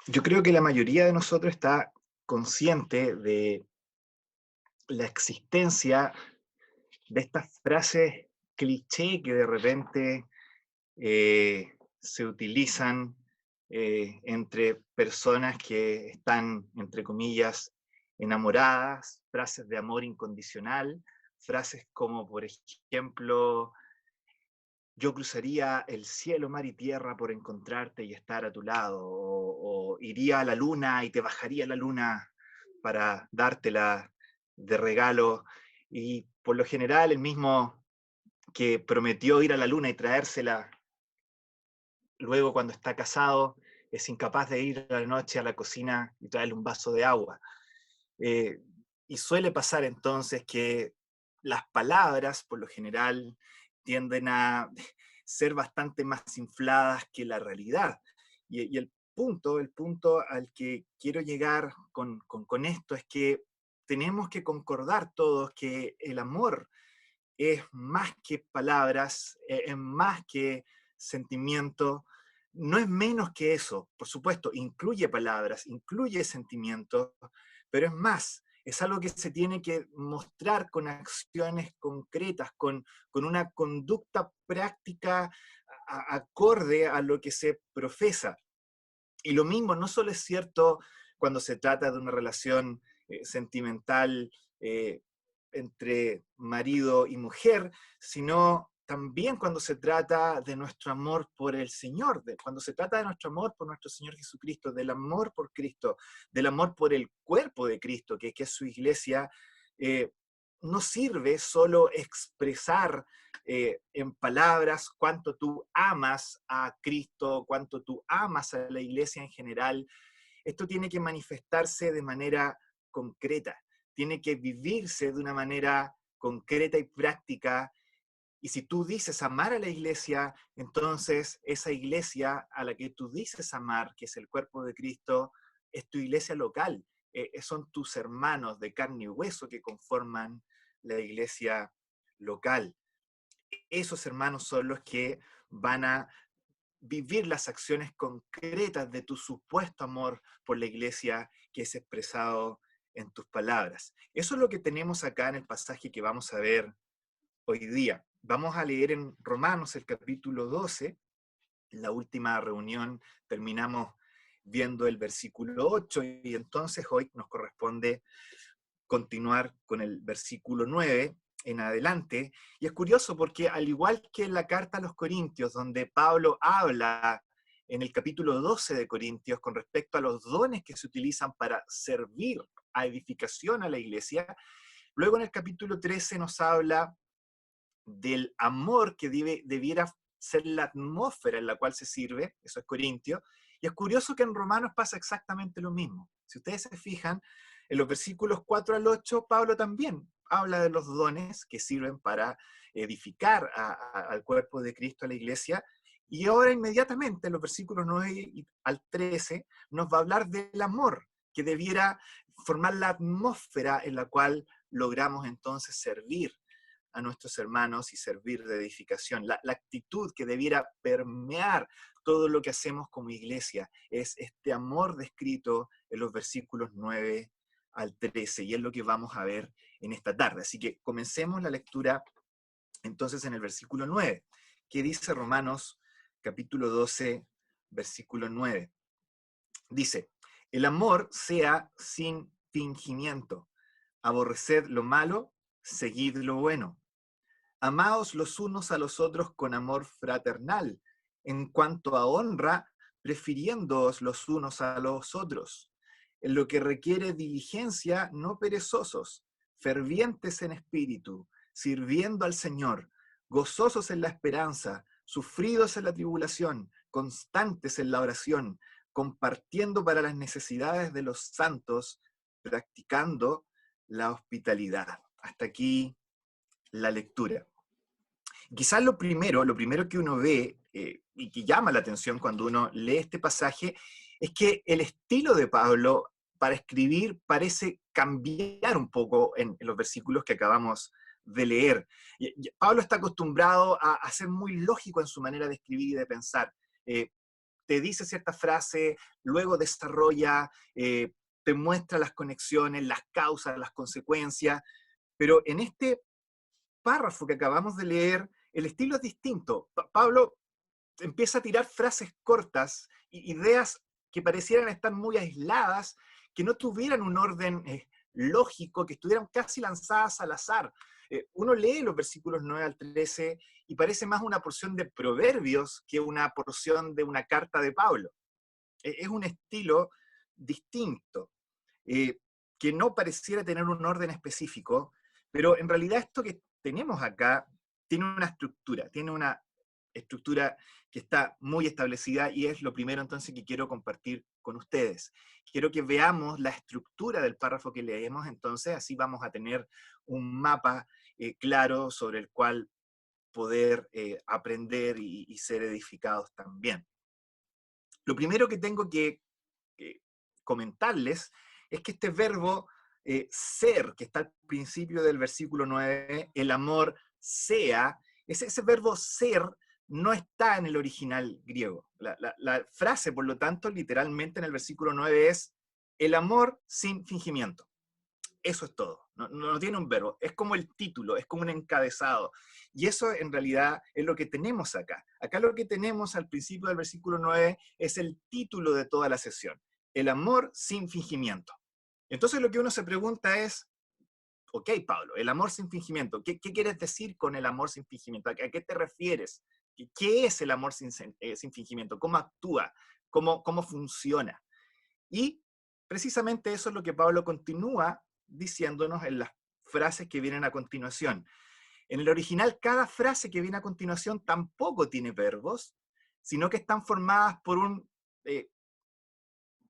Yo creo que la mayoría de nosotros está consciente de la existencia de estas frases cliché que de repente se utilizan entre personas que están, entre comillas, enamoradas, frases de amor incondicional, frases como, por ejemplo, yo cruzaría el cielo, mar y tierra por encontrarte y estar a tu lado, o iría a la luna y te bajaría la luna para dártela de regalo. Y por lo general, el mismo que prometió ir a la luna y traérsela, luego cuando está casado, es incapaz de ir a la noche a la cocina y traerle un vaso de agua. Eh, y suele pasar entonces que las palabras, por lo general, tienden a ser bastante más infladas que la realidad. Y el punto al que quiero llegar con esto es que tenemos que concordar todos que el amor es más que palabras, es más que sentimiento, no es menos que eso, por supuesto, incluye palabras, incluye sentimientos, pero es más, es algo que se tiene que mostrar con acciones concretas, con una conducta práctica acorde a lo que se profesa. Y lo mismo no solo es cierto cuando se trata de una relación sentimental eh, entre marido y mujer, sino también cuando se trata de nuestro amor por el Señor, cuando se trata de nuestro amor por nuestro Señor Jesucristo, del amor por Cristo, del amor por el cuerpo de Cristo, que es su iglesia. No sirve solo expresar en palabras cuánto tú amas a Cristo, cuánto tú amas a la iglesia en general. Esto tiene que manifestarse de manera concreta, tiene que vivirse de una manera concreta y práctica. Y si tú dices amar a la iglesia, entonces esa iglesia a la que tú dices amar, que es el cuerpo de Cristo, es tu iglesia local. Son tus hermanos de carne y hueso que conforman la iglesia local. Esos hermanos son los que van a vivir las acciones concretas de tu supuesto amor por la iglesia que es expresado en tus palabras. Eso es lo que tenemos acá en el pasaje que vamos a ver hoy día. Vamos a leer en Romanos el capítulo 12. En la última reunión terminamos viendo el versículo 8 y entonces hoy nos corresponde continuar con el versículo 9 en adelante. Y es curioso porque al igual que en la carta a los Corintios, donde Pablo habla en el capítulo 12 de Corintios con respecto a los dones que se utilizan para servir a edificación a la iglesia, luego en el capítulo 13 nos habla del amor que debiera ser la atmósfera en la cual se sirve, eso es Corintio, y es curioso que en Romanos pasa exactamente lo mismo. Si ustedes se fijan, en los versículos 4 al 8, Pablo también habla de los dones que sirven para edificar al cuerpo de Cristo, a la iglesia, y ahora inmediatamente en los versículos 9 al 13 nos va a hablar del amor, que debiera formar la atmósfera en la cual logramos entonces servir a nuestros hermanos y servir de edificación. La actitud que debiera permear todo lo que hacemos como iglesia es este amor descrito en los versículos 9 al 13, y es lo que vamos a ver en esta tarde. Así que comencemos la lectura entonces en el versículo 9, que dice Romanos capítulo 12, versículo 9. Dice, el amor sea sin fingimiento, aborreced lo malo, seguid lo bueno. Amaos los unos a los otros con amor fraternal, en cuanto a honra, prefiriéndoos los unos a los otros. En lo que requiere diligencia, no perezosos, fervientes en espíritu, sirviendo al Señor, gozosos en la esperanza, sufridos en la tribulación, constantes en la oración, compartiendo para las necesidades de los santos, practicando la hospitalidad. Hasta aquí la lectura. Quizás lo primero que uno ve y que llama la atención cuando uno lee este pasaje es que el estilo de Pablo para escribir parece cambiar un poco en los versículos que acabamos de leer. Pablo está acostumbrado a ser muy lógico en su manera de escribir y de pensar. te dice cierta frase, luego desarrolla, te muestra las conexiones, las causas, las consecuencias, pero en este párrafo que acabamos de leer, el estilo es distinto. Pablo empieza a tirar frases cortas, ideas que parecieran estar muy aisladas, que no tuvieran un orden lógico, que estuvieran casi lanzadas al azar. Uno lee los versículos 9 al 13 y parece más una porción de proverbios que una porción de una carta de Pablo. Es un estilo distinto, que no pareciera tener un orden específico, pero en realidad esto que tenemos acá tiene una estructura que está muy establecida y es lo primero entonces que quiero compartir con ustedes. Quiero que veamos la estructura del párrafo que leemos, entonces así vamos a tener un mapa claro sobre el cual poder aprender y ser edificados también. Lo primero que tengo que comentarles es que este verbo ser, que está al principio del versículo 9, el amor sea, ese verbo ser no está en el original griego. La frase, por lo tanto, literalmente en el versículo 9 es el amor sin fingimiento. Eso es todo, no tiene un verbo, es como el título, es como un encabezado. Y eso en realidad es lo que tenemos acá. Acá lo que tenemos al principio del versículo 9 es el título de toda la sesión, el amor sin fingimiento. Entonces lo que uno se pregunta es, ok, Pablo, el amor sin fingimiento, ¿qué quieres decir con el amor sin fingimiento? ¿A qué te refieres? ¿Qué es el amor sin fingimiento? ¿Cómo actúa? ¿Cómo funciona? Y precisamente eso es lo que Pablo continúa diciéndonos en las frases que vienen a continuación. En el original, cada frase que viene a continuación tampoco tiene verbos, sino que están formadas por un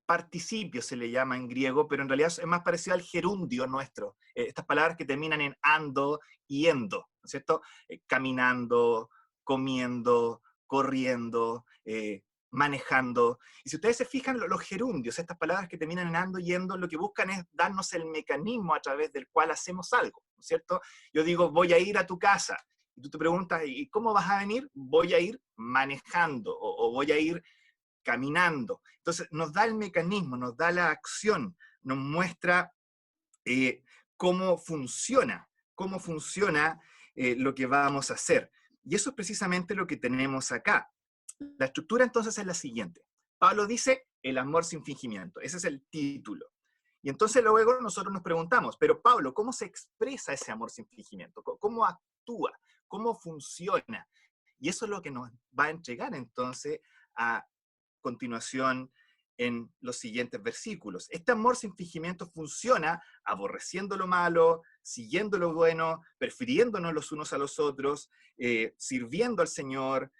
participio, se le llama en griego, pero en realidad es más parecido al gerundio nuestro. Estas palabras que terminan en ando y endo, ¿no es cierto? Caminando, comiendo, corriendo, manejando. Y si ustedes se fijan, los gerundios, estas palabras que terminan en ando y endo, lo que buscan es darnos el mecanismo a través del cual hacemos algo, ¿no es cierto? Yo digo, voy a ir a tu casa. Y tú te preguntas, ¿y cómo vas a venir? Voy a ir manejando o voy a ir caminando. Entonces nos da el mecanismo, nos da la acción, nos muestra cómo funciona lo que vamos a hacer. Y eso es precisamente lo que tenemos acá. La estructura entonces es la siguiente. Pablo dice el amor sin fingimiento, ese es el título. Y entonces luego nosotros nos preguntamos, pero Pablo, ¿cómo se expresa ese amor sin fingimiento? ¿Cómo actúa? ¿Cómo funciona? Y eso es lo que nos va a entregar entonces a continuación en los siguientes versículos. Este amor sin fingimiento funciona aborreciendo lo malo, siguiendo lo bueno, prefiriéndonos los unos a los otros, sirviendo al Señor,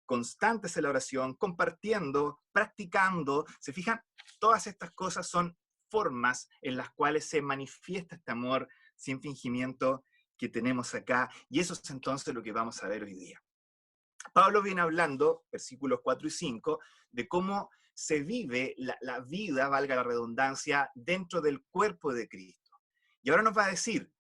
constantes en la oración, compartiendo, practicando. ¿Se fijan? Todas estas cosas son formas en las cuales se manifiesta este amor sin fingimiento que tenemos acá, y eso es entonces lo que vamos a ver hoy día. Pablo viene hablando, versículos 4 y 5, de cómo se vive la vida, valga la redundancia, dentro del cuerpo de Cristo. Y ahora nos va a decir,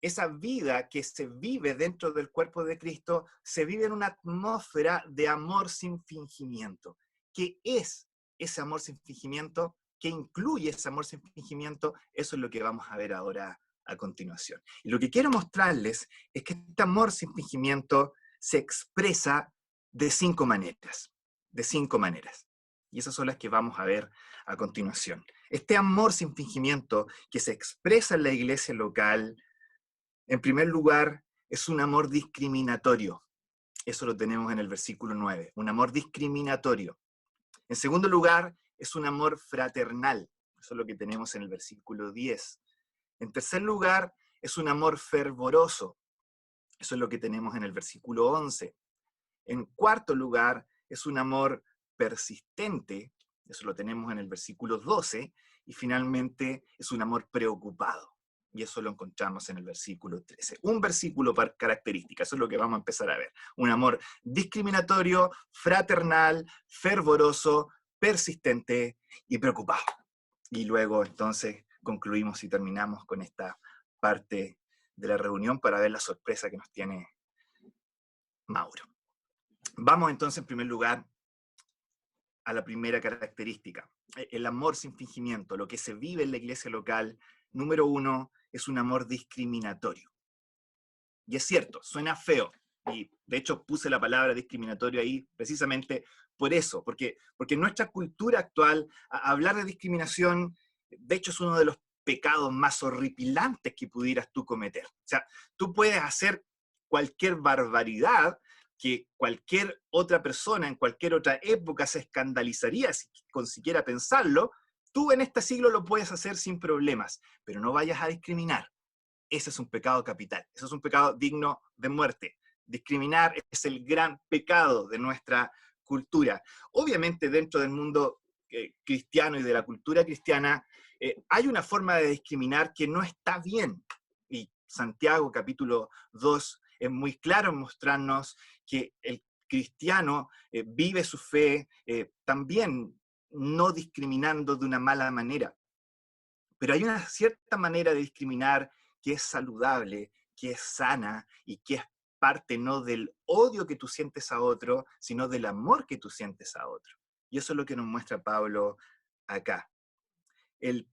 esa vida que se vive dentro del cuerpo de Cristo se vive en una atmósfera de amor sin fingimiento. ¿Qué es ese amor sin fingimiento? ¿Qué incluye ese amor sin fingimiento? Eso es lo que vamos a ver ahora a continuación. Y lo que quiero mostrarles es que este amor sin fingimiento se expresa de 5 maneras, Y esas son las que vamos a ver a continuación. Este amor sin fingimiento que se expresa en la iglesia local, en primer lugar, es un amor discriminatorio. Eso lo tenemos en el versículo 9, un amor discriminatorio. En segundo lugar, es un amor fraternal. Eso es lo que tenemos en el versículo 10. En tercer lugar, es un amor fervoroso. Eso es lo que tenemos en el versículo 11. En cuarto lugar, es un amor persistente, eso lo tenemos en el versículo 12, y finalmente es un amor preocupado, y eso lo encontramos en el versículo 13. Un versículo para características, eso es lo que vamos a empezar a ver. Un amor discriminatorio, fraternal, fervoroso, persistente y preocupado. Y luego entonces concluimos y terminamos con esta parte de la reunión para ver la sorpresa que nos tiene Mauro. Vamos entonces en primer lugar a la primera característica. El amor sin fingimiento, lo que se vive en la iglesia local, número uno, es un amor discriminatorio. Y es cierto, suena feo. Y de hecho puse la palabra discriminatorio ahí precisamente por eso, porque en nuestra cultura actual, hablar de discriminación, de hecho es uno de los pecados más horripilantes que pudieras tú cometer. O sea, tú puedes hacer cualquier barbaridad que cualquier otra persona en cualquier otra época se escandalizaría con siquiera pensarlo, tú en este siglo lo puedes hacer sin problemas, pero no vayas a discriminar. Ese es un pecado capital, eso es un pecado digno de muerte. Discriminar es el gran pecado de nuestra cultura. Obviamente dentro del mundo cristiano y de la cultura cristiana hay una forma de discriminar que no está bien. Y Santiago capítulo 2 es muy claro en mostrarnos que el cristiano vive su fe también no discriminando de una mala manera. Pero hay una cierta manera de discriminar que es saludable, que es sana y que es parte no del odio que tú sientes a otro, sino del amor que tú sientes a otro. Y eso es lo que nos muestra Pablo acá. El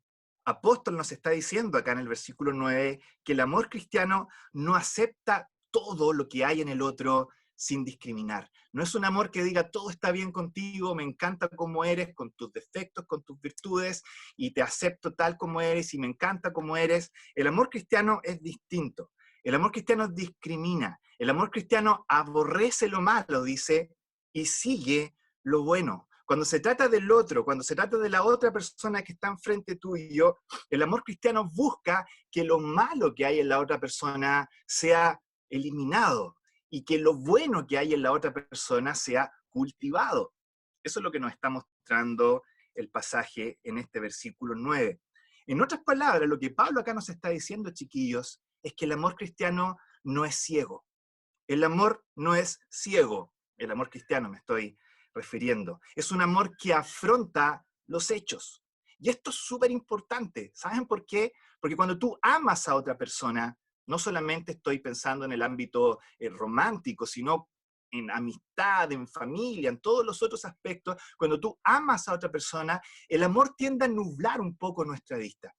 apóstol nos está diciendo acá en el versículo 9 que el amor cristiano no acepta todo lo que hay en el otro sin discriminar. No es un amor que diga todo está bien contigo, me encanta como eres, con tus defectos, con tus virtudes, y te acepto tal como eres y me encanta como eres. El amor cristiano es distinto. El amor cristiano discrimina. El amor cristiano aborrece lo malo, dice, y sigue lo bueno. Cuando se trata del otro, cuando se trata de la otra persona que está enfrente tuyo, el amor cristiano busca que lo malo que hay en la otra persona sea eliminado y que lo bueno que hay en la otra persona sea cultivado. Eso es lo que nos está mostrando el pasaje en este versículo 9. En otras palabras, lo que Pablo acá nos está diciendo, chiquillos, es que el amor cristiano no es ciego. El amor no es ciego. El amor cristiano me estoy refiriendo. Es un amor que afronta los hechos. Y esto es súper importante. ¿Saben por qué? Porque cuando tú amas a otra persona, no solamente estoy pensando en el ámbito romántico, sino en amistad, en familia, en todos los otros aspectos, cuando tú amas a otra persona, el amor tiende a nublar un poco nuestra vista.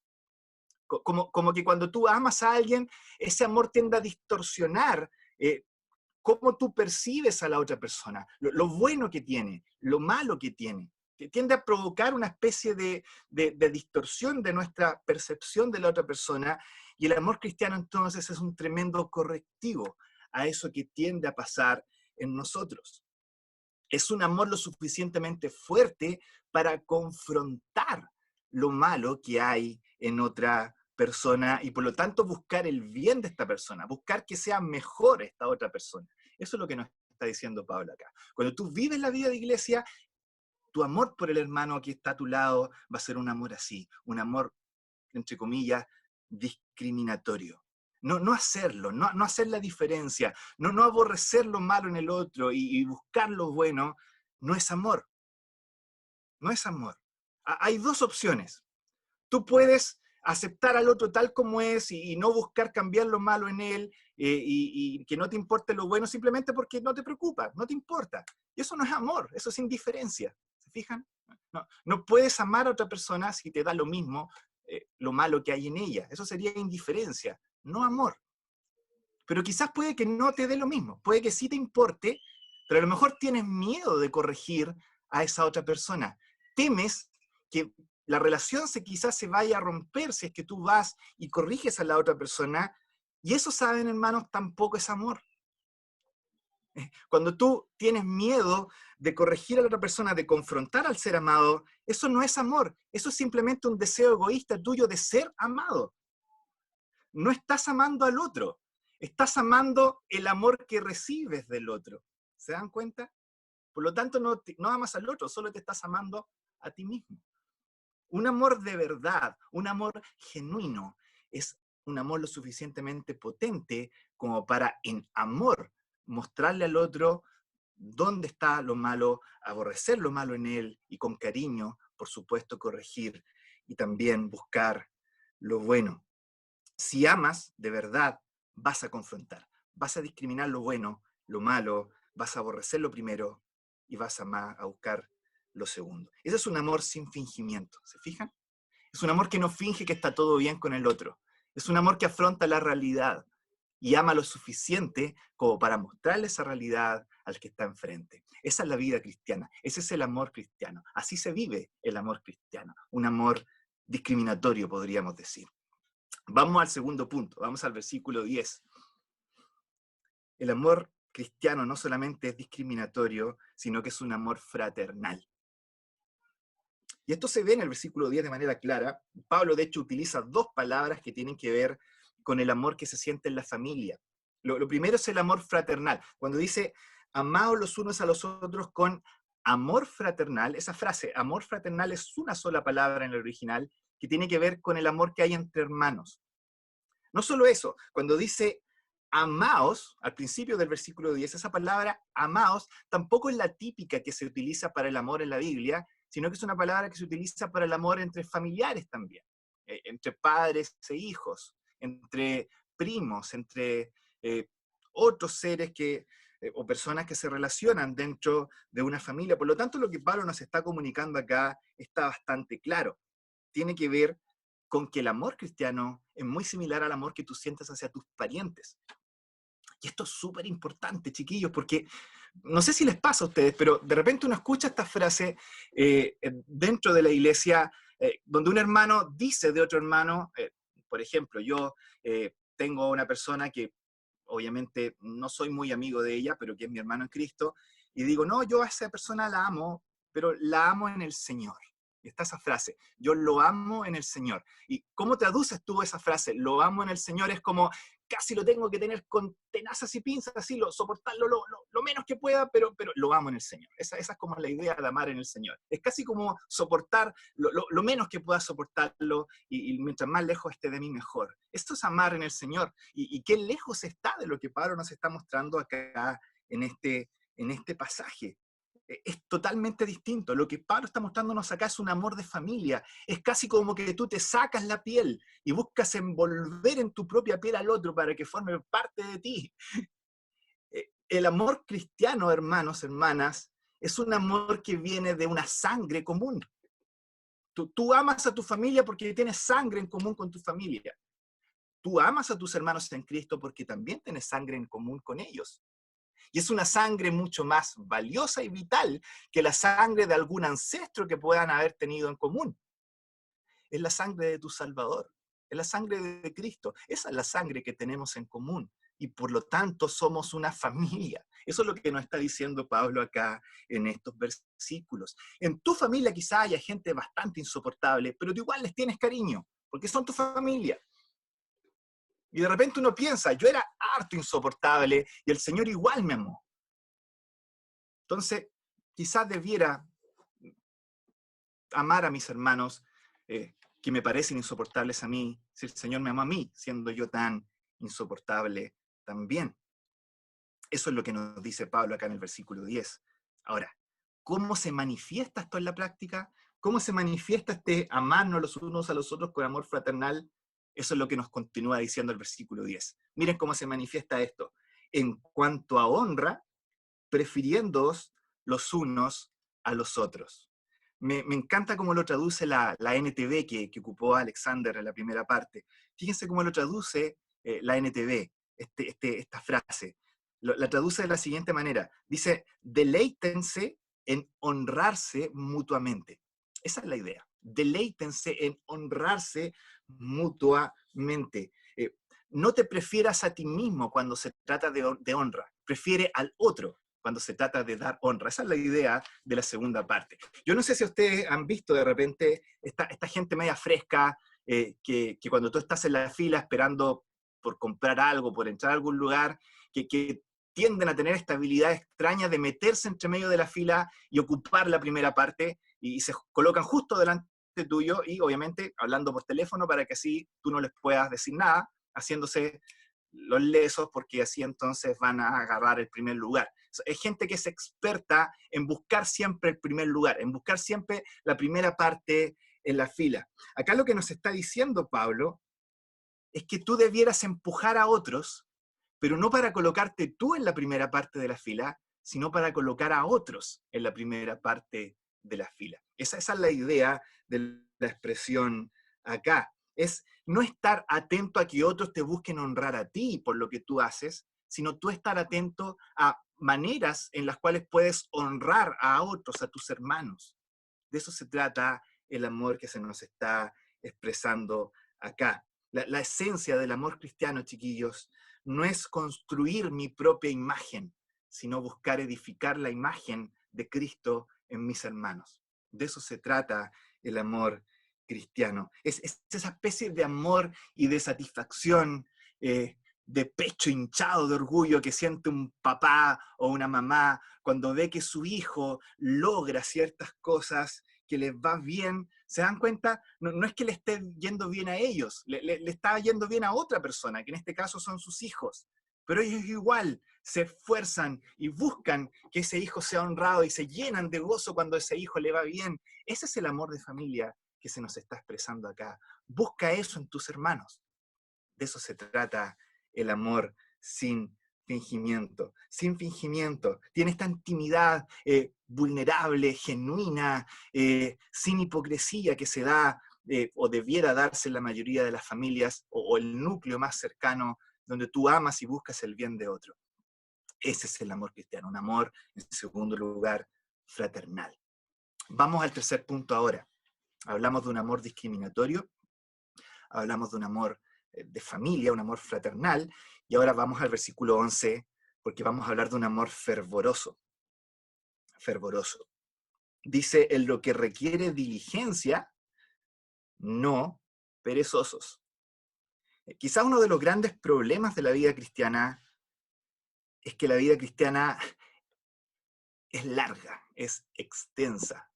Como que cuando tú amas a alguien, ese amor tiende a distorsionar cómo tú percibes a la otra persona, lo bueno que tiene, lo malo que tiene, que tiende a provocar una especie de distorsión de nuestra percepción de la otra persona, y el amor cristiano entonces es un tremendo correctivo a eso que tiende a pasar en nosotros. Es un amor lo suficientemente fuerte para confrontar lo malo que hay en otra persona y por lo tanto buscar el bien de esta persona, buscar que sea mejor esta otra persona. Eso es lo que nos está diciendo Pablo acá. Cuando tú vives la vida de iglesia, tu amor por el hermano que está a tu lado va a ser un amor así, un amor, entre comillas, discriminatorio. No hacerlo, no hacer la diferencia, no aborrecer lo malo en el otro y buscar lo bueno, no es amor. No es amor. Hay dos opciones. Tú puedes aceptar al otro tal como es y no buscar cambiar lo malo en él y que no te importe lo bueno simplemente porque no te preocupa, no te importa. Y eso no es amor, eso es indiferencia. ¿Se fijan? No puedes amar a otra persona si te da lo mismo lo malo que hay en ella. Eso sería indiferencia, no amor. Pero quizás puede que no te dé lo mismo, puede que sí te importe, pero a lo mejor tienes miedo de corregir a esa otra persona. Temes que la relación quizás se vaya a romper si es que tú vas y corriges a la otra persona, y eso, saben, hermanos, tampoco es amor. Cuando tú tienes miedo de corregir a la otra persona, de confrontar al ser amado, eso no es amor, eso es simplemente un deseo egoísta tuyo de ser amado. No estás amando al otro, estás amando el amor que recibes del otro. ¿Se dan cuenta? Por lo tanto, no amas al otro, solo te estás amando a ti mismo. Un amor de verdad, un amor genuino, es un amor lo suficientemente potente como para, en amor, mostrarle al otro dónde está lo malo, aborrecer lo malo en él y con cariño, por supuesto, corregir y también buscar lo bueno. Si amas de verdad, vas a confrontar, vas a discriminar lo bueno, lo malo, vas a aborrecer lo primero y vas a buscar lo segundo. Ese es un amor sin fingimiento, ¿se fijan? Es un amor que no finge que está todo bien con el otro. Es un amor que afronta la realidad y ama lo suficiente como para mostrarle esa realidad al que está enfrente. Esa es la vida cristiana, ese es el amor cristiano. Así se vive el amor cristiano, un amor discriminatorio, podríamos decir. Vamos al segundo punto, vamos al versículo 10. El amor cristiano no solamente es discriminatorio, sino que es un amor fraternal. Y esto se ve en el versículo 10 de manera clara. Pablo, de hecho, utiliza dos palabras que tienen que ver con el amor que se siente en la familia. Lo primero es el amor fraternal. Cuando dice, amaos los unos a los otros con amor fraternal, esa frase, amor fraternal, es una sola palabra en el original que tiene que ver con el amor que hay entre hermanos. No solo eso, cuando dice amaos, al principio del versículo 10, esa palabra amaos tampoco es la típica que se utiliza para el amor en la Biblia, sino que es una palabra que se utiliza para el amor entre familiares también, entre padres e hijos, entre primos, entre otros seres o personas que se relacionan dentro de una familia. Por lo tanto, lo que Pablo nos está comunicando acá está bastante claro. Tiene que ver con que el amor cristiano es muy similar al amor que tú sientes hacia tus parientes. Y esto es súper importante, chiquillos, porque no sé si les pasa a ustedes, pero de repente uno escucha esta frase dentro de la iglesia, donde un hermano dice de otro hermano, por ejemplo, yo tengo una persona que obviamente no soy muy amigo de ella, pero que es mi hermano en Cristo, y digo, no, yo a esa persona la amo, pero la amo en el Señor. Y está esa frase, yo lo amo en el Señor. ¿Y cómo traduces tú esa frase? Lo amo en el Señor es como, casi lo tengo que tener con tenazas y pinzas, así, soportarlo lo menos que pueda, pero lo amo en el Señor. Esa es como la idea de amar en el Señor. Es casi como soportar lo menos que pueda soportarlo y mientras más lejos esté de mí, mejor. Esto es amar en el Señor. Y qué lejos está de lo que Pablo nos está mostrando acá en este pasaje. Es totalmente distinto. Lo que Pablo está mostrándonos acá es un amor de familia. Es casi como que tú te sacas la piel y buscas envolver en tu propia piel al otro para que forme parte de ti. El amor cristiano, hermanos, hermanas, es un amor que viene de una sangre común. Tú amas a tu familia porque tienes sangre en común con tu familia. Tú amas a tus hermanos en Cristo porque también tienes sangre en común con ellos. Y es una sangre mucho más valiosa y vital que la sangre de algún ancestro que puedan haber tenido en común. Es la sangre de tu Salvador, es la sangre de Cristo. Esa es la sangre que tenemos en común. Y por lo tanto somos una familia. Eso es lo que nos está diciendo Pablo acá en estos versículos. En tu familia quizá haya gente bastante insoportable, pero tú igual les tienes cariño, porque son tu familia. Y de repente uno piensa, yo era harto insoportable y el Señor igual me amó. Entonces, quizás debiera amar a mis hermanos que me parecen insoportables a mí, si el Señor me ama a mí, siendo yo tan insoportable también. Eso es lo que nos dice Pablo acá en el versículo 10. Ahora, ¿cómo se manifiesta esto en la práctica? ¿Cómo se manifiesta este amarnos los unos a los otros con amor fraternal? Eso es lo que nos continúa diciendo el versículo 10. Miren cómo se manifiesta esto. En cuanto a honra, prefiriéndoos los unos a los otros. Me encanta cómo lo traduce la NTV que ocupó Alexander en la primera parte. Fíjense cómo lo traduce la NTV, esta frase. La traduce de la siguiente manera. Dice, deleítense en honrarse mutuamente. Esa es la idea. Deleítense en honrarse mutuamente. No te prefieras a ti mismo cuando se trata de honra. Prefiere al otro cuando se trata de dar honra. Esa es la idea de la segunda parte. Yo no sé si ustedes han visto de repente esta gente media fresca, que cuando tú estás en la fila esperando por comprar algo, por entrar a algún lugar, que tienden a tener esta habilidad extraña de meterse entre medio de la fila y ocupar la primera parte, y se colocan justo delante tuyo y obviamente hablando por teléfono para que así tú no les puedas decir nada, haciéndose los lesos porque así entonces van a agarrar el primer lugar. Es gente que es experta en buscar siempre el primer lugar, en buscar siempre la primera parte en la fila. Acá lo que nos está diciendo Pablo es que tú debieras empujar a otros, pero no para colocarte tú en la primera parte de la fila, sino para colocar a otros en la primera parte de la fila. Esa es la idea de la expresión acá. Es no estar atento a que otros te busquen honrar a ti por lo que tú haces, sino tú estar atento a maneras en las cuales puedes honrar a otros, a tus hermanos. De eso se trata el amor que se nos está expresando acá. La esencia del amor cristiano, chiquillos, no es construir mi propia imagen, sino buscar edificar la imagen de Cristo en mis hermanos. De eso se trata el amor cristiano. Es esa especie de amor y de satisfacción, de pecho hinchado de orgullo que siente un papá o una mamá cuando ve que su hijo logra ciertas cosas, que les va bien. Se dan cuenta, no es que le esté yendo bien a ellos, le está yendo bien a otra persona, que en este caso son sus hijos. Pero ellos igual se esfuerzan y buscan que ese hijo sea honrado y se llenan de gozo cuando ese hijo le va bien. Ese es el amor de familia que se nos está expresando acá. Busca eso en tus hermanos. De eso se trata el amor sin fingimiento. Sin fingimiento. Tiene esta intimidad vulnerable, genuina, sin hipocresía que se da o debiera darse en la mayoría de las familias o el núcleo más cercano donde tú amas y buscas el bien de otro. Ese es el amor cristiano, un amor, en segundo lugar, fraternal. Vamos al tercer punto ahora. Hablamos de un amor discriminatorio, hablamos de un amor de familia, un amor fraternal, y ahora vamos al versículo 11, porque vamos a hablar de un amor fervoroso. Fervoroso. Dice, en lo que requiere diligencia, no perezosos. Quizá uno de los grandes problemas de la vida cristiana es que la vida cristiana es larga, es extensa.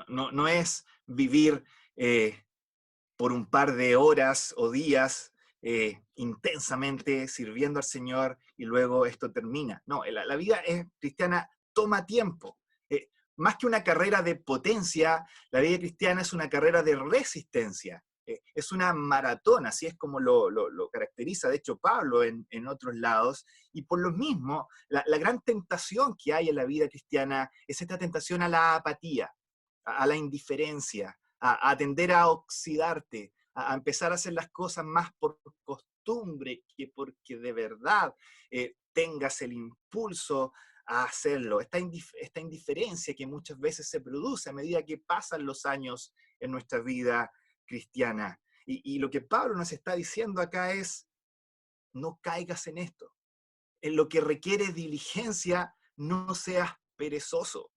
No es vivir por un par de horas o días intensamente sirviendo al Señor y luego esto termina. No, la vida cristiana toma tiempo. Más que una carrera de potencia, la vida cristiana es una carrera de resistencia. Es una maratón, así es como lo caracteriza, de hecho, Pablo en otros lados. Y por lo mismo, la gran tentación que hay en la vida cristiana es esta tentación a la apatía, a la indiferencia, a tender a oxidarte, a empezar a hacer las cosas más por costumbre que porque de verdad tengas el impulso a hacerlo. Esta indiferencia que muchas veces se produce a medida que pasan los años en nuestra vida cristiana. Y lo que Pablo nos está diciendo acá es, no caigas en esto. En lo que requiere diligencia, no seas perezoso.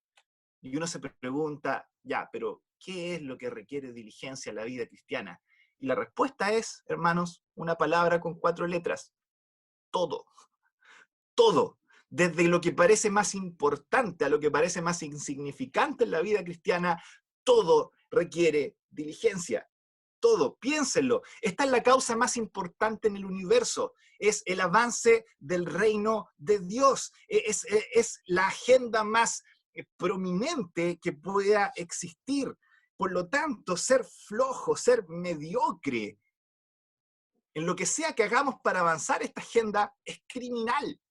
Y uno se pregunta, ya, pero ¿qué es lo que requiere diligencia en la vida cristiana? Y la respuesta es, hermanos, una palabra con 4 letras. Todo. Todo. Desde lo que parece más importante a lo que parece más insignificante en la vida cristiana, todo requiere diligencia. Todo, piénsenlo. Esta es la causa más importante en el universo. Es el avance del reino de Dios. Es la agenda más prominente que pueda existir. Por lo tanto, ser flojo, ser mediocre, en lo que sea que hagamos para avanzar esta agenda, es criminal.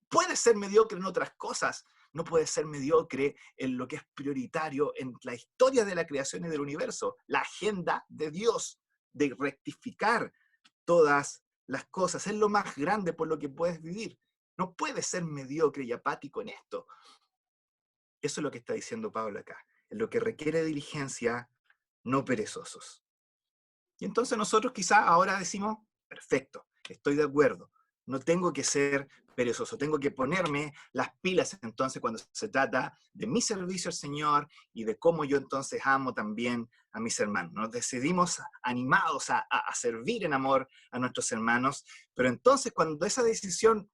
Puede ser mediocre en otras cosas, no puede ser mediocre en lo que es prioritario en la historia de la creación y del universo, la agenda de Dios, de rectificar todas las cosas. Es lo más grande por lo que puedes vivir. No puedes ser mediocre y apático en esto. Eso es lo que está diciendo Pablo acá. En lo que requiere diligencia, no perezosos. Y entonces nosotros quizá ahora decimos, perfecto, estoy de acuerdo, no tengo que ser perezoso, tengo que ponerme las pilas entonces cuando se trata de mi servicio al Señor y de cómo yo entonces amo también a mis hermanos. Nos decidimos animados a servir en amor a nuestros hermanos, pero entonces cuando esa decisión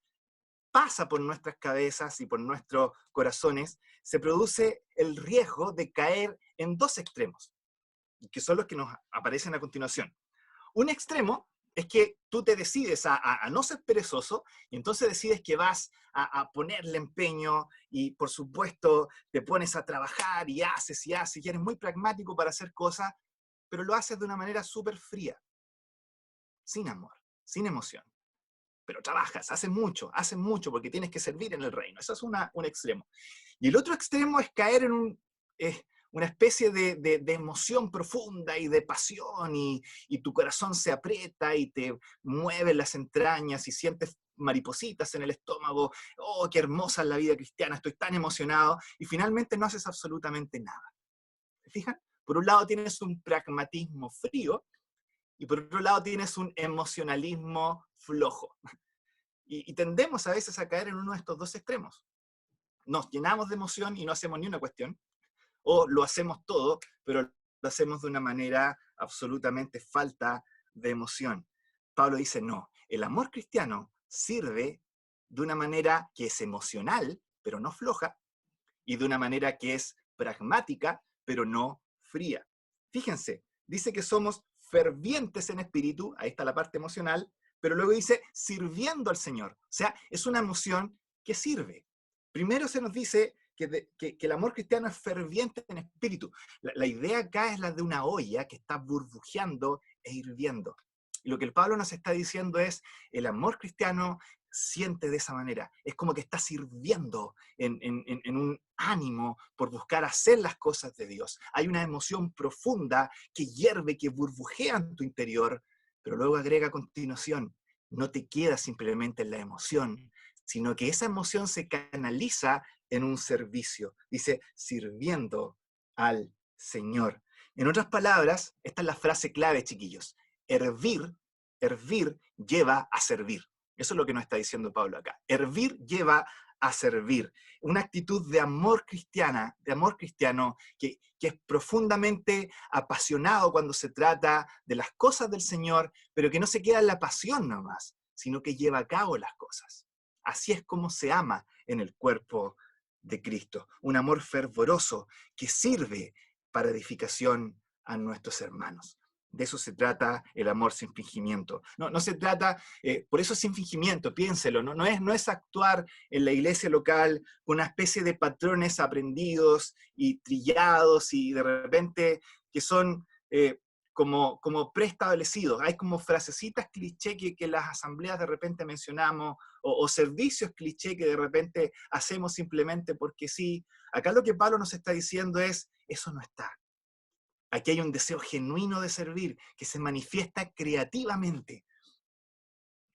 pasa por nuestras cabezas y por nuestros corazones, se produce el riesgo de caer en 2 extremos, que son los que nos aparecen a continuación. Un extremo es que tú te decides a no ser perezoso y entonces decides que vas a ponerle empeño y por supuesto te pones a trabajar y haces y eres muy pragmático para hacer cosas, pero lo haces de una manera súper fría, sin amor, sin emoción. Pero trabajas, haces mucho porque tienes que servir en el reino. Eso es un extremo. Y el otro extremo es caer en un es una especie de emoción profunda y de pasión, y tu corazón se aprieta y te mueve las entrañas y sientes maripositas en el estómago. Oh, qué hermosa es la vida cristiana, estoy tan emocionado, y finalmente no haces absolutamente nada. ¿Se fijan? Por un lado tienes un pragmatismo frío, y por otro lado tienes un emocionalismo flojo. Y tendemos a veces a caer en uno de estos dos extremos. Nos llenamos de emoción y no hacemos ni una cuestión, o lo hacemos todo, pero lo hacemos de una manera absolutamente falta de emoción. Pablo dice, no, el amor cristiano sirve de una manera que es emocional, pero no floja, y de una manera que es pragmática, pero no fría. Fíjense, dice que somos fervientes en espíritu, ahí está la parte emocional, pero luego dice sirviendo al Señor. O sea, es una emoción que sirve. Primero se nos dice que el amor cristiano es ferviente en espíritu. La idea acá es la de una olla que está burbujeando e hirviendo. Y lo que el Pablo nos está diciendo es, el amor cristiano siente de esa manera. Es como que está sirviendo en un ánimo por buscar hacer las cosas de Dios. Hay una emoción profunda que hierve, que burbujea en tu interior, pero luego agrega a continuación, no te queda simplemente en la emoción, sino que esa emoción se canaliza en un servicio. Dice, sirviendo al Señor. En otras palabras, esta es la frase clave, chiquillos. Hervir lleva a servir. Eso es lo que nos está diciendo Pablo acá. Hervir lleva a servir. Una actitud de amor cristiano, que es profundamente apasionado cuando se trata de las cosas del Señor, pero que no se queda en la pasión nomás, sino que lleva a cabo las cosas. Así es como se ama en el cuerpo de Cristo. Un amor fervoroso que sirve para edificación a nuestros hermanos. De eso se trata el amor sin fingimiento. No se trata, por eso sin fingimiento, piénselo, no es actuar en la iglesia local con una especie de patrones aprendidos y trillados y de repente que son como preestablecidos. Hay como frasecitas cliché que en las asambleas de repente mencionamos, o servicios cliché que de repente hacemos simplemente porque sí. Acá lo que Pablo nos está diciendo es, eso no está. Aquí hay un deseo genuino de servir que se manifiesta creativamente,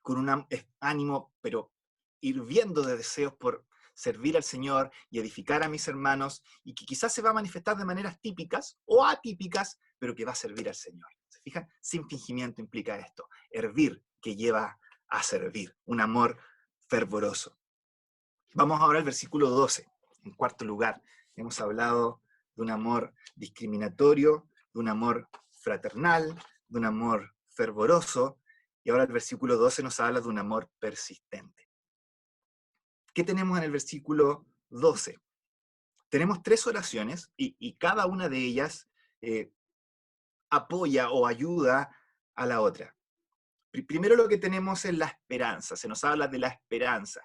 con un ánimo, pero hirviendo de deseos por servir al Señor y edificar a mis hermanos, y que quizás se va a manifestar de maneras típicas o atípicas, pero que va a servir al Señor. ¿Se fijan? Sin fingimiento implica esto, hervir que lleva a servir, un amor fervoroso. Vamos ahora al versículo 12. En cuarto lugar, hemos hablado de un amor discriminatorio, de un amor fraternal, de un amor fervoroso, y ahora el versículo 12 nos habla de un amor persistente. ¿Qué tenemos en el versículo 12? Tenemos 3 oraciones y cada una de ellas apoya o ayuda a la otra. Primero lo que tenemos es la esperanza, se nos habla de la esperanza.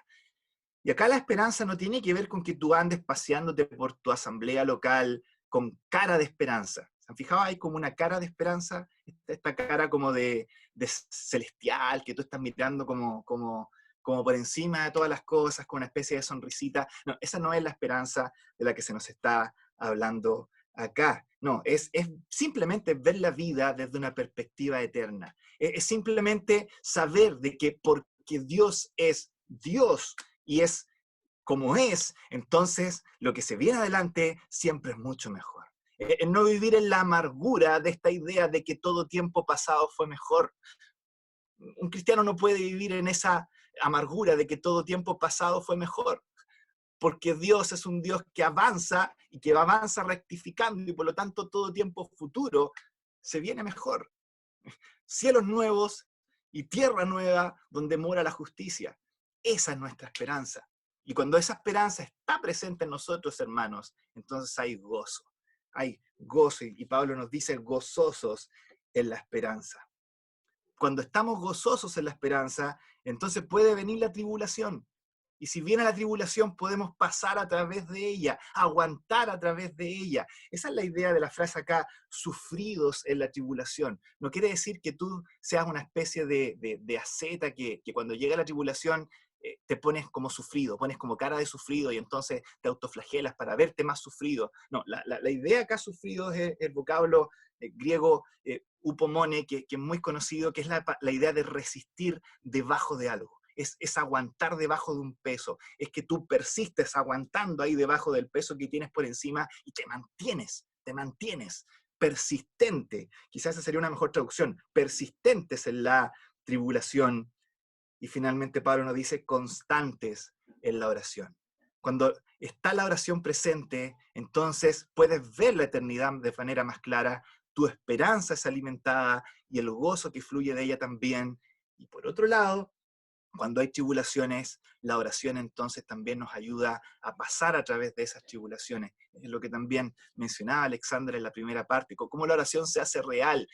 Y acá la esperanza no tiene que ver con que tú andes paseándote por tu asamblea local con cara de esperanza. ¿Se han fijado? Hay como una cara de esperanza, esta cara como de celestial, que tú estás mirando como por encima de todas las cosas, con una especie de sonrisita. No, esa no es la esperanza de la que se nos está hablando acá. No, es simplemente ver la vida desde una perspectiva eterna. Es simplemente saber de que porque Dios es Dios, y es como es, entonces lo que se viene adelante siempre es mucho mejor. No vivir en la amargura de esta idea de que todo tiempo pasado fue mejor. Un cristiano no puede vivir en esa amargura de que todo tiempo pasado fue mejor, porque Dios es un Dios que avanza y que avanza rectificando, y por lo tanto todo tiempo futuro se viene mejor. Cielos nuevos y tierra nueva donde mora la justicia. Esa es nuestra esperanza. Y cuando esa esperanza está presente en nosotros, hermanos, entonces hay gozo. Hay gozo, y Pablo nos dice gozosos en la esperanza. Cuando estamos gozosos en la esperanza, entonces puede venir la tribulación. Y si viene la tribulación, podemos pasar a través de ella, aguantar a través de ella. Esa es la idea de la frase acá, sufridos en la tribulación. No quiere decir que tú seas una especie de asceta que cuando llega la tribulación te pones como sufrido, pones como cara de sufrido y entonces te autoflagelas para verte más sufrido. No, la idea acá sufrido es el vocablo griego upomone, que es muy conocido, que es la idea de resistir debajo de algo. Es aguantar debajo de un peso, es que tú persistes aguantando ahí debajo del peso que tienes por encima y te mantienes persistente. Quizás esa sería una mejor traducción, persistentes en la tribulación. Y finalmente Pablo nos dice constantes en la oración. Cuando está la oración presente, entonces puedes ver la eternidad de manera más clara, tu esperanza es alimentada y el gozo que fluye de ella también. Y por otro lado, cuando hay tribulaciones, la oración entonces también nos ayuda a pasar a través de esas tribulaciones. Es lo que también mencionaba Alexandra en la primera parte, cómo la oración se hace real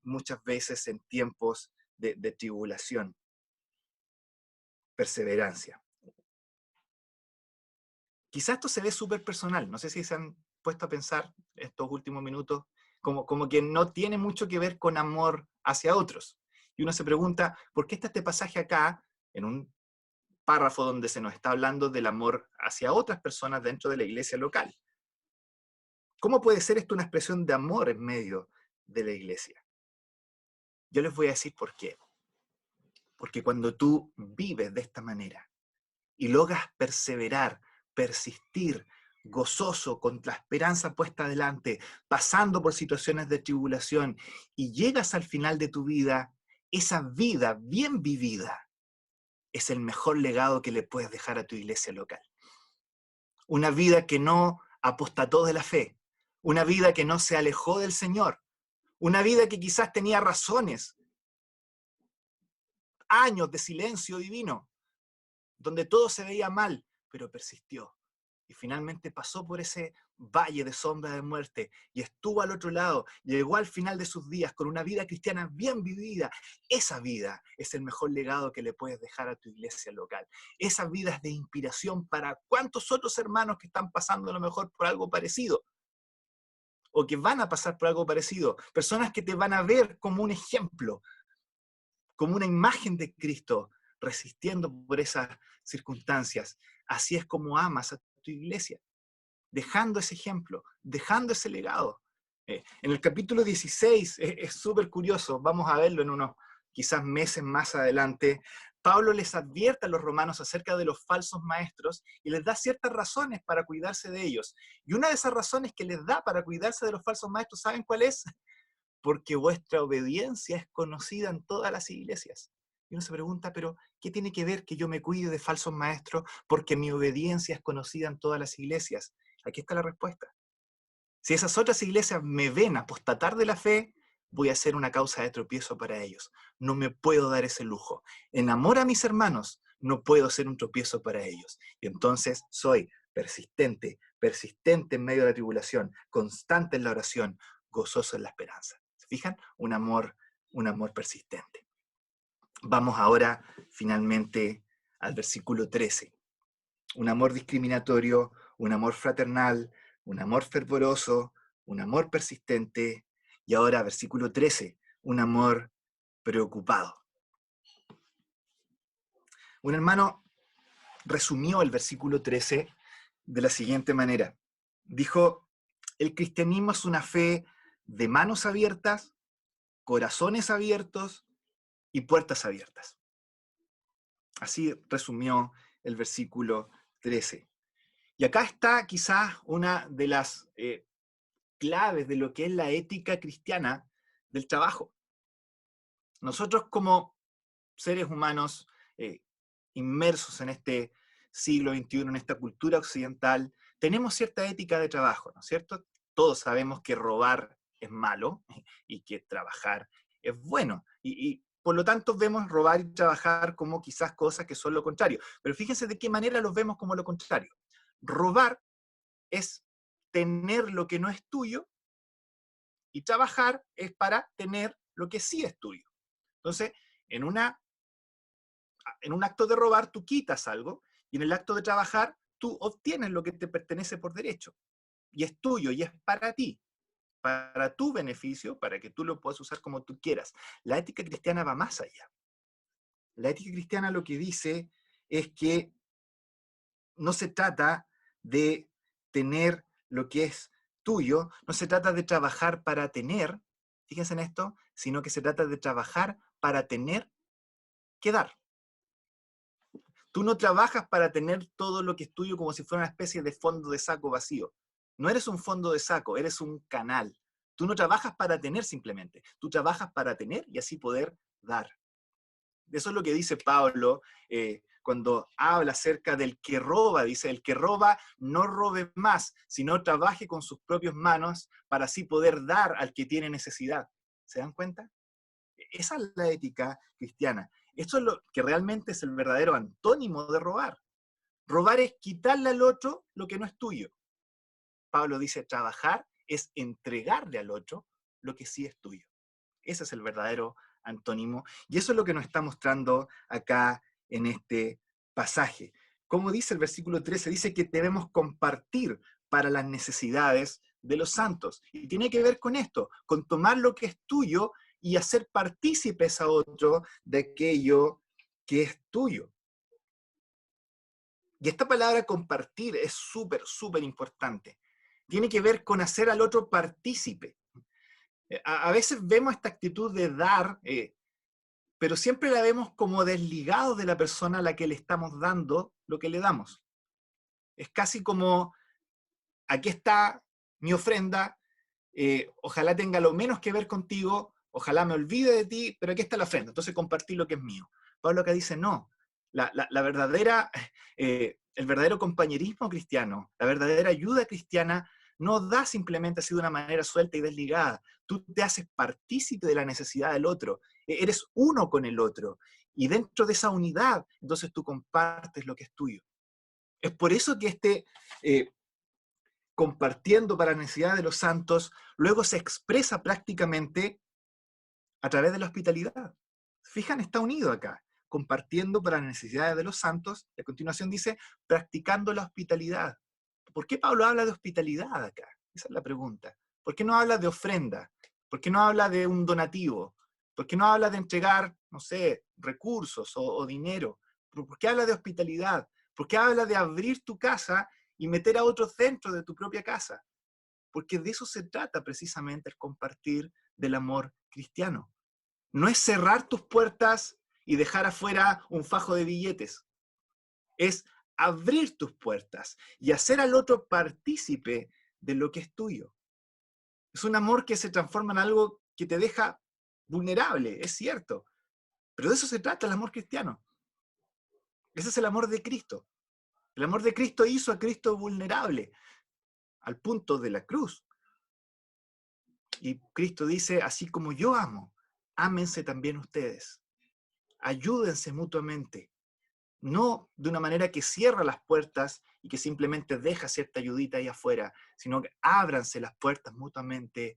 muchas veces en tiempos de tribulación. Perseverancia. Quizás esto se ve súper personal, no sé si se han puesto a pensar estos últimos minutos, como que no tiene mucho que ver con amor hacia otros. Y uno se pregunta, ¿por qué está este pasaje acá, en un párrafo donde se nos está hablando del amor hacia otras personas dentro de la iglesia local? ¿Cómo puede ser esto una expresión de amor en medio de la iglesia? Yo les voy a decir por qué. Porque cuando tú vives de esta manera y logras perseverar, persistir, gozoso, con la esperanza puesta adelante, pasando por situaciones de tribulación, y llegas al final de tu vida, esa vida bien vivida es el mejor legado que le puedes dejar a tu iglesia local. Una vida que no apostató de la fe, una vida que no se alejó del Señor, una vida que quizás tenía razones, años de silencio divino, donde todo se veía mal, pero persistió. Y finalmente pasó por ese valle de sombra de muerte y estuvo al otro lado, llegó al final de sus días con una vida cristiana bien vivida. Esa vida es el mejor legado que le puedes dejar a tu iglesia local. Esa vida es de inspiración para cuántos otros hermanos que están pasando a lo mejor por algo parecido o que van a pasar por algo parecido. Personas que te van a ver como un ejemplo, como una imagen de Cristo, resistiendo por esas circunstancias. Así es como amas a tu iglesia, dejando ese ejemplo, dejando ese legado. En el capítulo 16 es súper curioso, vamos a verlo en unos quizás meses más adelante. Pablo les advierte a los romanos acerca de los falsos maestros y les da ciertas razones para cuidarse de ellos. Y una de esas razones que les da para cuidarse de los falsos maestros, ¿saben cuál es? Porque vuestra obediencia es conocida en todas las iglesias. Y uno se pregunta, pero ¿qué tiene que ver que yo me cuide de falsos maestros porque mi obediencia es conocida en todas las iglesias? Aquí está la respuesta. Si esas otras iglesias me ven apostatar de la fe, voy a ser una causa de tropiezo para ellos. No me puedo dar ese lujo. En amor a mis hermanos, no puedo ser un tropiezo para ellos. Y entonces soy persistente, persistente en medio de la tribulación, constante en la oración, gozoso en la esperanza. ¿Se fijan? Un amor persistente. Vamos ahora finalmente al versículo 13. Un amor discriminatorio, un amor fraternal, un amor fervoroso, un amor persistente. Y ahora, versículo 13, un amor preocupado. Un hermano resumió el versículo 13 de la siguiente manera. Dijo, el cristianismo es una fe de manos abiertas, corazones abiertos y puertas abiertas. Así resumió el versículo 13. Y acá está quizás una de las claves de lo que es la ética cristiana del trabajo. Nosotros como seres humanos inmersos en este siglo XXI, en esta cultura occidental, tenemos cierta ética de trabajo, ¿no es cierto? Todos sabemos que robar es malo y que trabajar es bueno. Y por lo tanto vemos robar y trabajar como quizás cosas que son lo contrario. Pero fíjense de qué manera los vemos como lo contrario. Robar es tener lo que no es tuyo y trabajar es para tener lo que sí es tuyo. Entonces, en un acto de robar tú quitas algo y en el acto de trabajar tú obtienes lo que te pertenece por derecho y es tuyo y es para ti, para tu beneficio, para que tú lo puedas usar como tú quieras. La ética cristiana va más allá. La ética cristiana lo que dice es que no se trata de tener lo que es tuyo, no se trata de trabajar para tener, fíjense en esto, sino que se trata de trabajar para tener que dar. Tú no trabajas para tener todo lo que es tuyo como si fuera una especie de fondo de saco vacío. No eres un fondo de saco, eres un canal. Tú no trabajas para tener simplemente, tú trabajas para tener y así poder dar. Eso es lo que dice Pablo cuando habla acerca del que roba. Dice, el que roba no robe más, sino trabaje con sus propias manos para así poder dar al que tiene necesidad. ¿Se dan cuenta? Esa es la ética cristiana. Esto es lo que realmente es el verdadero antónimo de robar. Robar es quitarle al otro lo que no es tuyo. Pablo dice, trabajar es entregarle al otro lo que sí es tuyo. Ese es el verdadero antónimo. Y eso es lo que nos está mostrando acá en este pasaje. Como dice el versículo 13, dice que debemos compartir para las necesidades de los santos. Y tiene que ver con esto, con tomar lo que es tuyo y hacer partícipes a otro de aquello que es tuyo. Y esta palabra compartir es súper, súper importante. Tiene que ver con hacer al otro partícipe. A veces vemos esta actitud de dar, pero siempre la vemos como desligado de la persona a la que le estamos dando lo que le damos. Es casi como, aquí está mi ofrenda, ojalá tenga lo menos que ver contigo, ojalá me olvide de ti, pero aquí está la ofrenda, entonces compartí lo que es mío. Pablo acá dice, no, la verdadera, el verdadero compañerismo cristiano, la verdadera ayuda cristiana, no da simplemente así de una manera suelta y desligada. Tú te haces partícipe de la necesidad del otro, eres uno con el otro, y dentro de esa unidad, entonces tú compartes lo que es tuyo. Es por eso que compartiendo para la necesidad de los santos, luego se expresa prácticamente a través de la hospitalidad. Fijan, está unido acá, compartiendo para las necesidades de los santos, y a continuación dice, practicando la hospitalidad. ¿Por qué Pablo habla de hospitalidad acá? Esa es la pregunta. ¿Por qué no habla de ofrenda? ¿Por qué no habla de un donativo? ¿Por qué no habla de entregar, no sé, recursos o dinero? ¿Por qué habla de hospitalidad? ¿Por qué habla de abrir tu casa y meter a otros dentro de tu propia casa? Porque de eso se trata precisamente el compartir del amor cristiano. No es cerrar tus puertas y dejar afuera un fajo de billetes. Es abrir tus puertas y hacer al otro partícipe de lo que es tuyo. Es un amor que se transforma en algo que te deja vulnerable, es cierto. Pero de eso se trata el amor cristiano. Ese es el amor de Cristo. El amor de Cristo hizo a Cristo vulnerable al punto de la cruz. Y Cristo dice, así como yo amo, ámense también ustedes. Ayúdense mutuamente. No de una manera que cierra las puertas y que simplemente deja cierta ayudita ahí afuera, sino que ábranse las puertas mutuamente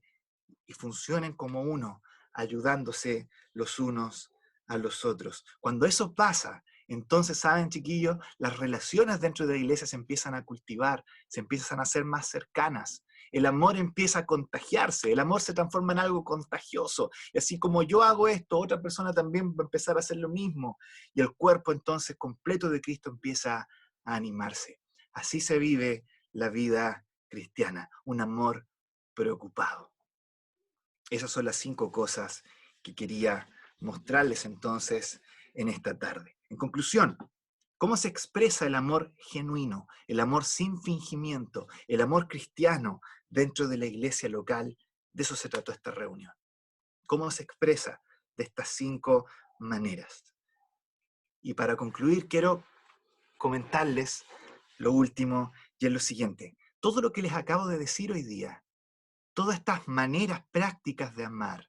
y funcionen como uno, ayudándose los unos a los otros. Cuando eso pasa, entonces, ¿saben, chiquillos? Las relaciones dentro de la iglesia se empiezan a cultivar, se empiezan a hacer más cercanas. El amor empieza a contagiarse, el amor se transforma en algo contagioso. Y así como yo hago esto, otra persona también va a empezar a hacer lo mismo. Y el cuerpo entonces completo de Cristo empieza a animarse. Así se vive la vida cristiana, un amor preocupado. Esas son las 5 cosas que quería mostrarles entonces en esta tarde. En conclusión, ¿cómo se expresa el amor genuino, el amor sin fingimiento, el amor cristiano dentro de la iglesia local? De eso se trató esta reunión. ¿Cómo se expresa? De estas 5 maneras. Y para concluir, quiero comentarles lo último, y es lo siguiente. Todo lo que les acabo de decir hoy día, todas estas maneras prácticas de amar,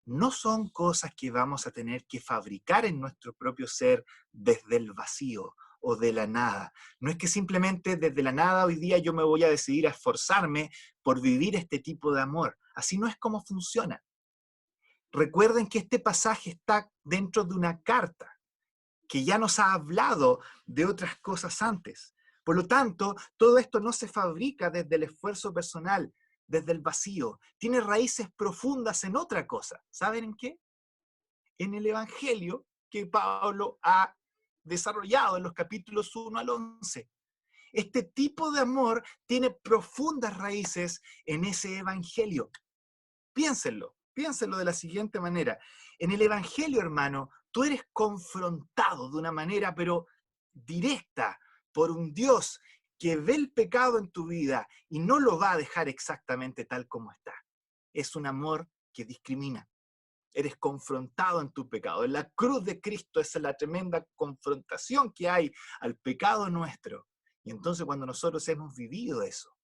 no son cosas que vamos a tener que fabricar en nuestro propio ser desde el vacío o de la nada. No es que simplemente desde la nada hoy día yo me voy a decidir a esforzarme por vivir este tipo de amor. Así no es como funciona. Recuerden que este pasaje está dentro de una carta que ya nos ha hablado de otras cosas antes. Por lo tanto, todo esto no se fabrica desde el esfuerzo personal, desde el vacío. Tiene raíces profundas en otra cosa. ¿Saben en qué? En el Evangelio que Pablo ha desarrollado en los capítulos 1 al 11. Este tipo de amor tiene profundas raíces en ese evangelio. Piénsenlo de la siguiente manera. En el evangelio, hermano, tú eres confrontado de una manera, pero directa, por un Dios que ve el pecado en tu vida y no lo va a dejar exactamente tal como está. Es un amor que discrimina. Eres confrontado en tu pecado. En la cruz de Cristo es la tremenda confrontación que hay al pecado nuestro. Y entonces cuando nosotros hemos vivido eso,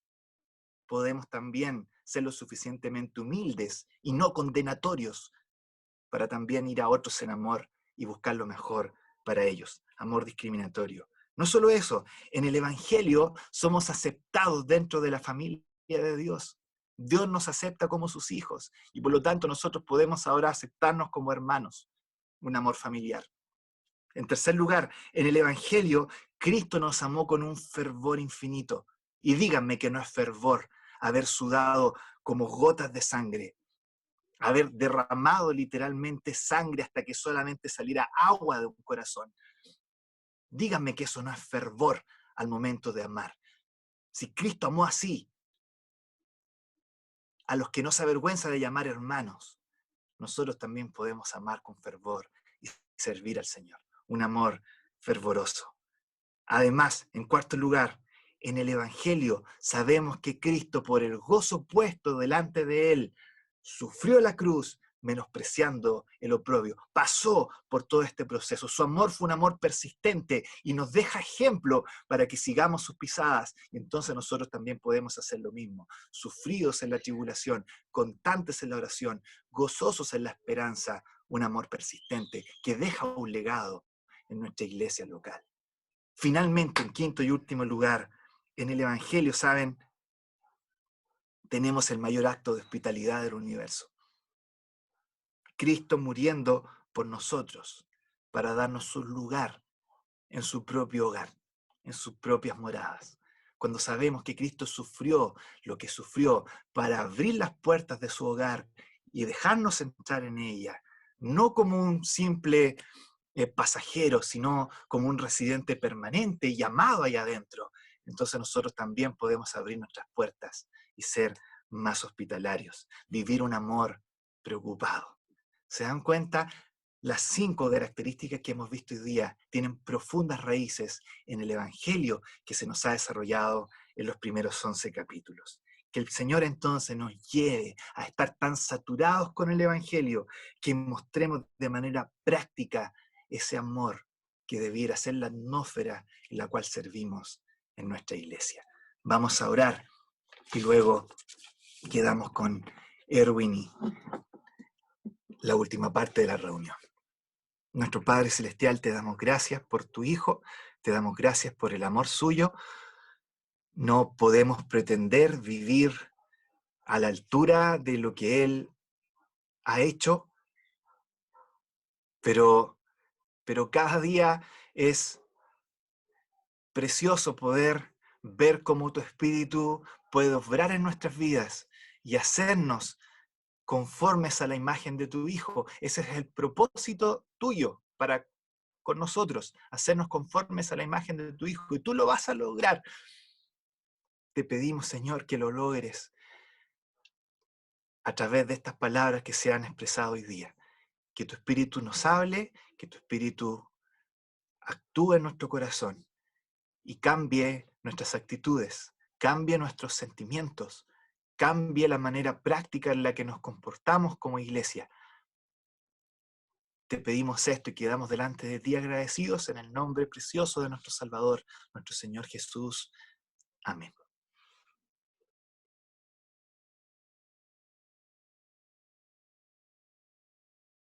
podemos también ser lo suficientemente humildes y no condenatorios para también ir a otros en amor y buscar lo mejor para ellos. Amor discriminatorio. No solo eso, en el Evangelio somos aceptados dentro de la familia de Dios. Dios nos acepta como sus hijos y por lo tanto nosotros podemos ahora aceptarnos como hermanos. Un amor familiar. En tercer lugar, en el Evangelio, Cristo nos amó con un fervor infinito. Y díganme que no es fervor haber sudado como gotas de sangre, haber derramado literalmente sangre hasta que solamente saliera agua de un corazón. Díganme que eso no es fervor al momento de amar. Si Cristo amó así a los que no se avergüenza de llamar hermanos, nosotros también podemos amar con fervor y servir al Señor. Un amor fervoroso. Además, en cuarto lugar, en el Evangelio sabemos que Cristo, por el gozo puesto delante de él, sufrió la cruz, menospreciando el oprobio. Pasó por todo este proceso. Su amor fue un amor persistente y nos deja ejemplo para que sigamos sus pisadas. Y entonces nosotros también podemos hacer lo mismo. Sufridos en la tribulación, constantes en la oración, gozosos en la esperanza. Un amor persistente que deja un legado en nuestra iglesia local. Finalmente, en quinto y último lugar, en el Evangelio, ¿saben? Tenemos el mayor acto de hospitalidad del universo. Cristo muriendo por nosotros para darnos su lugar en su propio hogar, en sus propias moradas. Cuando sabemos que Cristo sufrió lo que sufrió para abrir las puertas de su hogar y dejarnos entrar en ella, no como un simple pasajero, sino como un residente permanente y llamado allá adentro. Entonces nosotros también podemos abrir nuestras puertas y ser más hospitalarios, vivir un amor preocupado. ¿Se dan cuenta? Las 5 características que hemos visto hoy día tienen profundas raíces en el Evangelio que se nos ha desarrollado en los primeros 11 capítulos. Que el Señor entonces nos lleve a estar tan saturados con el Evangelio que mostremos de manera práctica ese amor que debiera ser la atmósfera en la cual servimos en nuestra iglesia. Vamos a orar y luego quedamos con Erwin y la última parte de la reunión. Nuestro Padre Celestial, te damos gracias por tu Hijo, te damos gracias por el amor suyo. No podemos pretender vivir a la altura de lo que Él ha hecho, pero cada día es precioso poder ver cómo tu Espíritu puede obrar en nuestras vidas y hacernos conformes a la imagen de tu Hijo. Ese es el propósito tuyo para con nosotros, hacernos conformes a la imagen de tu Hijo. Y tú lo vas a lograr. Te pedimos, Señor, que lo logres a través de estas palabras que se han expresado hoy día. Que tu Espíritu nos hable, que tu Espíritu actúe en nuestro corazón y cambie nuestras actitudes, cambie nuestros sentimientos, cambie la manera práctica en la que nos comportamos como iglesia. Te pedimos esto y quedamos delante de ti agradecidos en el nombre precioso de nuestro Salvador, nuestro Señor Jesús. Amén.